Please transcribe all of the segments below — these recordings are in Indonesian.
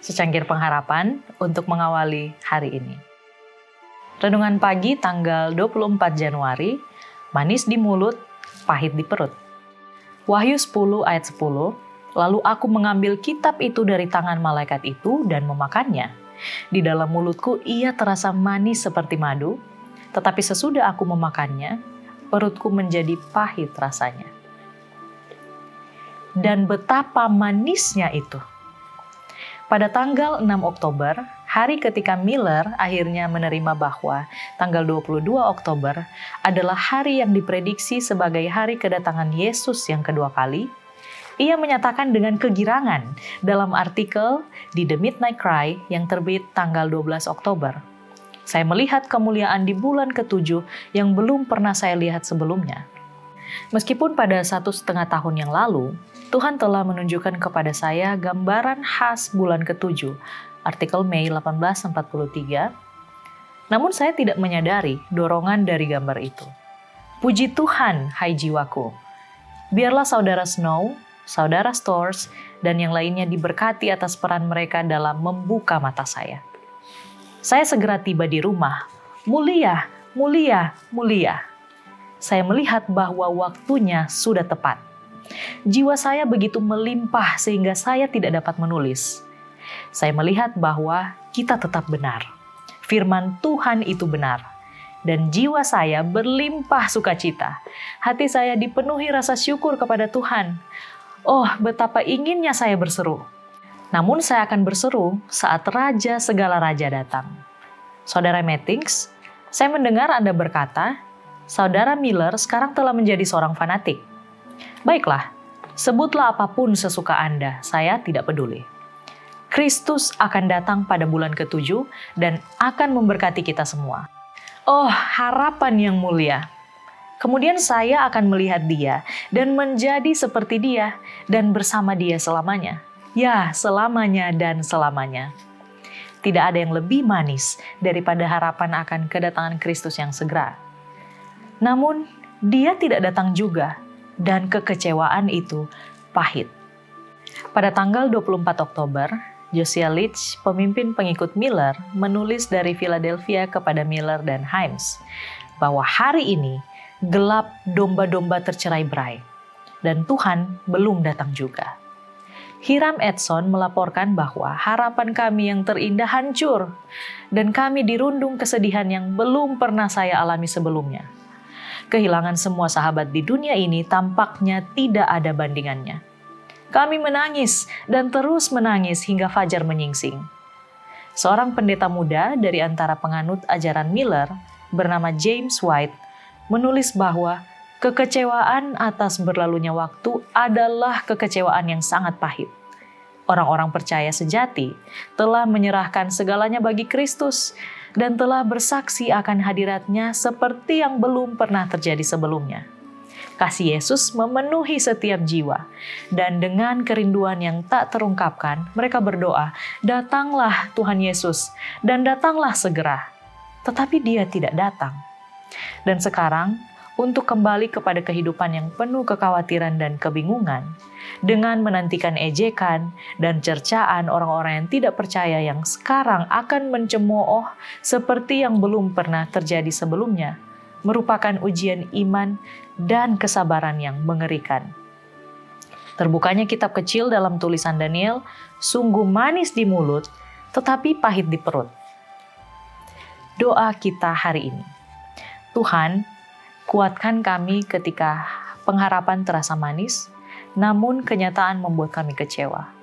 secangkir pengharapan untuk mengawali hari ini. Renungan pagi tanggal 24 Januari, manis di mulut, pahit di perut. Wahyu 10 ayat 10, lalu aku mengambil kitab itu dari tangan malaikat itu dan memakannya. Di dalam mulutku ia terasa manis seperti madu, tetapi sesudah aku memakannya, perutku menjadi pahit rasanya. Dan betapa manisnya itu. Pada tanggal 6 Oktober, hari ketika Miller akhirnya menerima bahwa tanggal 22 Oktober adalah hari yang diprediksi sebagai hari kedatangan Yesus yang kedua kali, ia menyatakan dengan kegirangan dalam artikel di The Midnight Cry yang terbit tanggal 12 Oktober. Saya melihat kemuliaan di bulan ke-7 yang belum pernah saya lihat sebelumnya. Meskipun pada 1,5 tahun yang lalu, Tuhan telah menunjukkan kepada saya gambaran khas bulan ke-7, artikel Mei 1843, namun saya tidak menyadari dorongan dari gambar itu. Puji Tuhan, hai jiwaku. Biarlah saudara Snow, saudara Storrs, dan yang lainnya diberkati atas peran mereka dalam membuka mata saya. Saya segera tiba di rumah. Mulia, mulia, mulia. Saya melihat bahwa waktunya sudah tepat. Jiwa saya begitu melimpah sehingga saya tidak dapat menulis. Saya melihat bahwa kita tetap benar. Firman Tuhan itu benar. Dan jiwa saya berlimpah sukacita. Hati saya dipenuhi rasa syukur kepada Tuhan. Oh, betapa inginnya saya berseru. Namun saya akan berseru saat Raja segala Raja datang. Saudara Mettings, saya mendengar Anda berkata, Saudara Miller sekarang telah menjadi seorang fanatik. Baiklah, sebutlah apapun sesuka Anda, saya tidak peduli. Kristus akan datang pada bulan ke-7 dan akan memberkati kita semua. Oh, harapan yang mulia. Kemudian saya akan melihat Dia dan menjadi seperti Dia dan bersama Dia selamanya. Ya, selamanya dan selamanya. Tidak ada yang lebih manis daripada harapan akan kedatangan Kristus yang segera. Namun, Dia tidak datang juga, dan kekecewaan itu pahit. Pada tanggal 24 Oktober, Josiah Litch, pemimpin pengikut Miller, menulis dari Philadelphia kepada Miller dan Himes, bahwa hari ini gelap domba-domba tercerai-berai, dan Tuhan belum datang juga. Hiram Edson melaporkan bahwa harapan kami yang terindah hancur, dan kami dirundung kesedihan yang belum pernah saya alami sebelumnya. Kehilangan semua sahabat di dunia ini tampaknya tidak ada bandingannya. Kami menangis dan terus menangis hingga fajar menyingsing. Seorang pendeta muda dari antara penganut ajaran Miller bernama James White menulis bahwa kekecewaan atas berlalunya waktu adalah kekecewaan yang sangat pahit. Orang-orang percaya sejati telah menyerahkan segalanya bagi Kristus dan telah bersaksi akan hadiratnya seperti yang belum pernah terjadi sebelumnya. Kasih Yesus memenuhi setiap jiwa, dan dengan kerinduan yang tak terungkapkan, mereka berdoa, datanglah Tuhan Yesus, dan datanglah segera. Tetapi Dia tidak datang. Dan sekarang, untuk kembali kepada kehidupan yang penuh kekhawatiran dan kebingungan, dengan menantikan ejekan dan cercaan orang-orang yang tidak percaya yang sekarang akan mencemooh seperti yang belum pernah terjadi sebelumnya, merupakan ujian iman dan kesabaran yang mengerikan. Terbukanya kitab kecil dalam tulisan Daniel, sungguh manis di mulut, tetapi pahit di perut. Doa kita hari ini. Tuhan, kuatkan kami ketika pengharapan terasa manis, namun kenyataan membuat kami kecewa.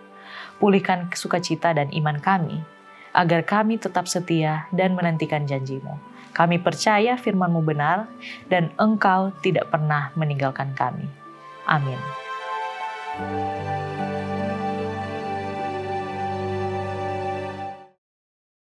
Pulihkan sukacita dan iman kami, agar kami tetap setia dan menantikan janji-Mu. Kami percaya firman-Mu benar, dan Engkau tidak pernah meninggalkan kami. Amin.